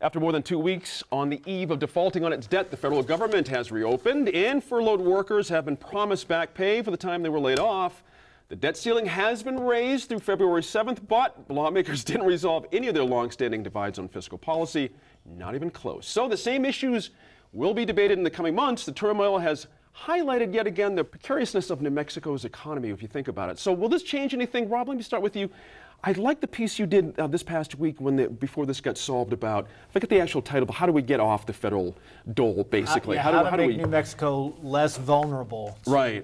After more than 2 weeks on the eve of defaulting on its debt, the federal government has reopened, and furloughed workers have been promised back pay for the time they were laid off. The debt ceiling has been raised through February 7th, but lawmakers didn't resolve any of their long-standing divides on fiscal policy, not even close. So the same issues will be debated in the coming months. The turmoil has highlighted yet again the precariousness of New Mexico's economy, if you think about it. So will this change anything? Rob, let me start with you. I like the piece you did this past week before this got solved about, I forget the actual title, but how do we get off the federal dole, basically? How to make New Mexico less vulnerable to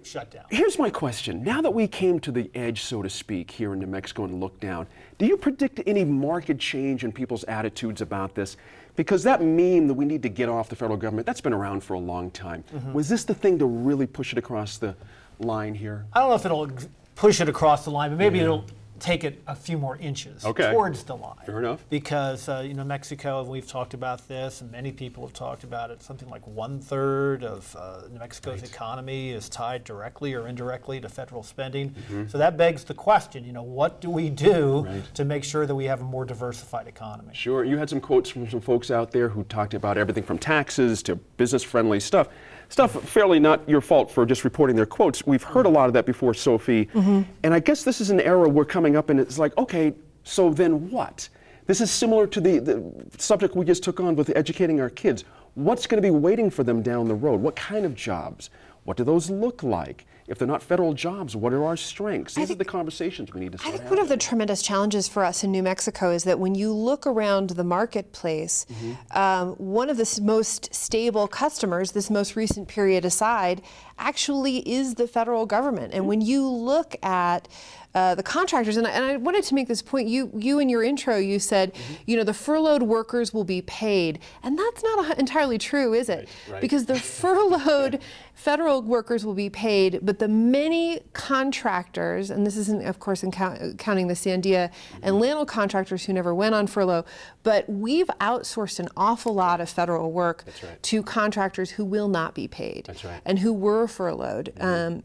shutdown. Here's my question. Now that we came to the edge, so to speak, here in New Mexico and looked down, do you predict any marked change in people's attitudes about this? Because that meme that we need to get off the federal government, that's been around for a long time. Was this the thing to really push it across the line here? I don't know if it'll push it across the line, but maybe it'll take it a few more inches towards the line. Fair enough. Because Mexico, and we've talked about this, and many people have talked about it, something like 1/3 of New Mexico's economy is tied directly or indirectly to federal spending. So that begs the question, what do we do to make sure that we have a more diversified economy? Sure. You had some quotes from some folks out there who talked about everything from taxes to business-friendly stuff. Stuff fairly not your fault for just reporting their quotes. We've heard a lot of that before, Sophie. And I guess this is an era we're coming up and it's like, okay, so then what? This is similar to the subject we just took on with educating our kids. What's going to be waiting for them down the road? What kind of jobs? What do those look like? If they're not federal jobs, what are our strengths? These are the conversations we need to start having. I think one of the tremendous challenges for us in New Mexico is that when you look around the marketplace, one of the most stable customers, this most recent period aside, actually is the federal government. And when you look at the contractors, and I wanted to make this point, you in your intro, you said, the furloughed workers will be paid. And that's not entirely true, is it? Because the furloughed federal workers will be paid, but the many contractors, and this isn't, of course, counting the Sandia and Landell contractors who never went on furlough, but we've outsourced an awful lot of federal work to contractors who will not be paid and who were furloughed.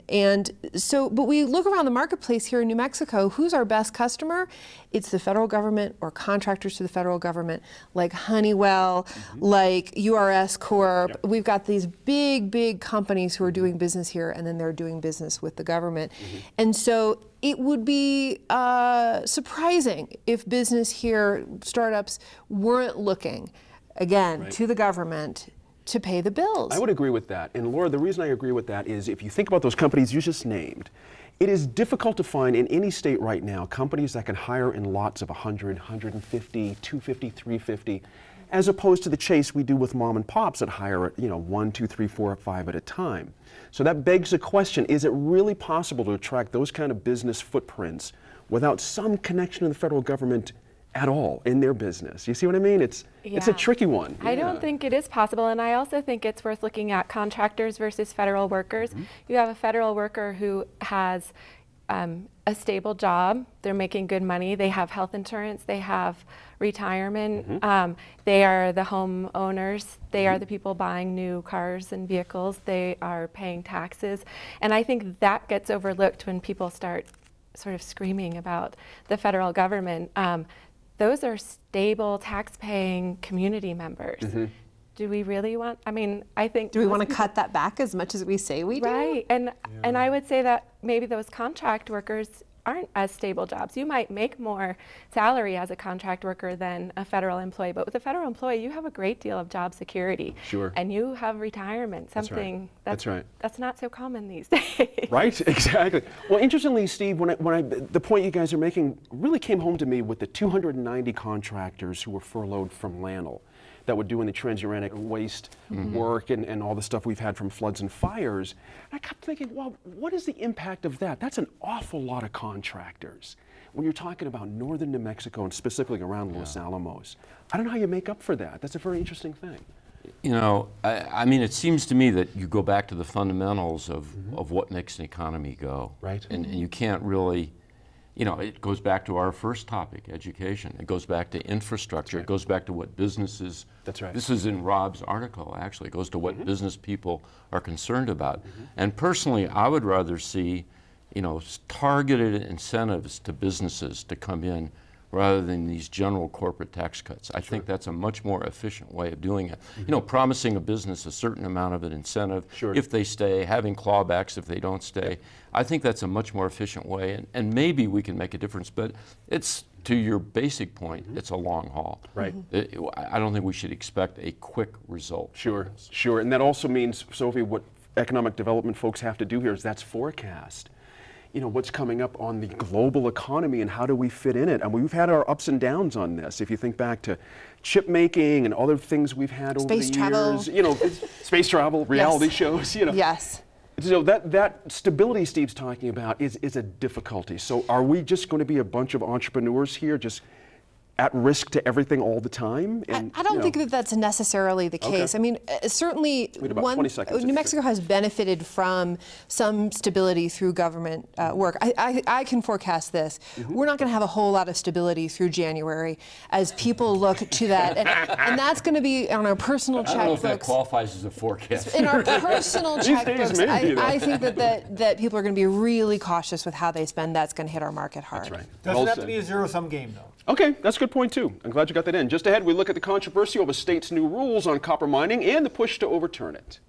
And so, but we look around the marketplace here in New Mexico, who's our best customer? It's the federal government or contractors to the federal government, like Honeywell, like URS Corp. We've got these big companies who are doing business here, and then they're doing business with the government. And so it would be surprising if business here, startups, weren't looking, again, to the government to pay the bills. I would agree with that. And Laura, the reason I agree with that is if you think about those companies you just named, it is difficult to find in any state right now companies that can hire in lots of 100, 150, 250, 350, as opposed to the chase we do with mom and pops that hire at 1, 2, 3, 4, 5 at a time. So that begs the question, is it really possible to attract those kind of business footprints without some connection to the federal government at all in their business? You see what I mean? It's a tricky one. I don't think it is possible, and I also think it's worth looking at contractors versus federal workers. You have a federal worker who has a stable job, they're making good money, they have health insurance, they have retirement, they are the homeowners, they are the people buying new cars and vehicles, they are paying taxes, and I think that gets overlooked when people start sort of screaming about the federal government. Those are stable, tax-paying community members. Do we really want, I think... Do we want to cut that back as much as we say we do? Right, and I would say that maybe those contract workers aren't as stable jobs. You might make more salary as a contract worker than a federal employee, but with a federal employee, you have a great deal of job security. And you have retirement, something that's not so common these days. Right, exactly. Well, interestingly, Steve, the point you guys are making really came home to me with the 290 contractors who were furloughed from Landell that were doing the transuranic waste work and all the stuff we've had from floods and fires. And I kept thinking, well, what is the impact of that? That's an awful lot of contractors. When you're talking about northern New Mexico and specifically around Los Alamos, I don't know how you make up for that. That's a very interesting thing. I mean, it seems to me that you go back to the fundamentals of what makes an economy go. And you can't really, it goes back to our first topic, education. It goes back to infrastructure. It goes back to what businesses, this is in Rob's article actually, it goes to what business people are concerned about. And personally, I would rather see, targeted incentives to businesses to come in rather than these general corporate tax cuts. I think that's a much more efficient way of doing it. You know, promising a business a certain amount of an incentive if they stay, having clawbacks if they don't stay. I think that's a much more efficient way, and maybe we can make a difference, but it's, to your basic point, it's a long haul. Right. I don't think we should expect a quick result. Sure, sure. And that also means, Sophie, what economic development folks have to do here is that's forecast. You know, what's coming up on the global economy and how do we fit in it? And we've had our ups and downs on this. If you think back to chip making and other things we've had over the years. Space travel. You know, space travel, reality shows, you know. Yes. So that stability Steve's talking about is a difficulty. So are we just going to be a bunch of entrepreneurs here just at risk to everything all the time? And, I don't think that that's necessarily the case. I mean, certainly New Mexico has benefited from some stability through government work. I can forecast this. We're not going to have a whole lot of stability through January as people look to that. And that's going to be on our personal checkbooks. I don't know if that qualifies as a forecast. In our personal checkbooks, I think that people are going to be really cautious with how they spend. That's going to hit our market hard. That's right. Doesn't have to be a zero-sum game, though. Okay, that's a good point, too. I'm glad you got that in. Just ahead, we look at the controversy over states' new rules on copper mining and the push to overturn it.